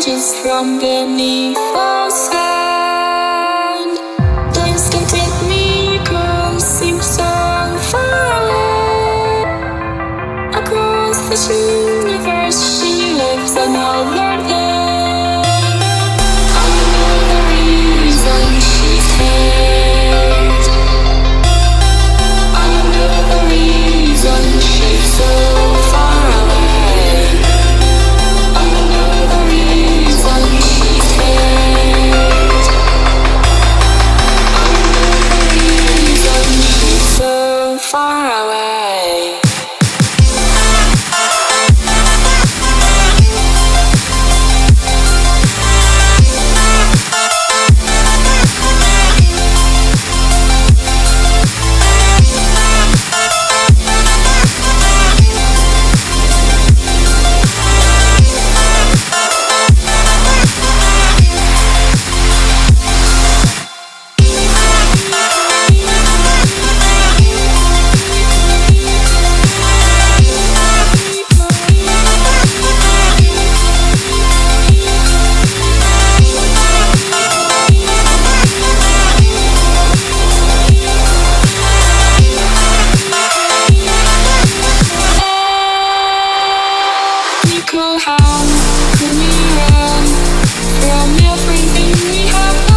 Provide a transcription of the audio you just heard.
watches from beneath the sand. Time still take me close, seems so far away. Across this universe, she lives another day. I know the reason she stays. I know the reason she's so far away. I know the reason she stays. I know the reason she's so far away. How could we run from everything we have?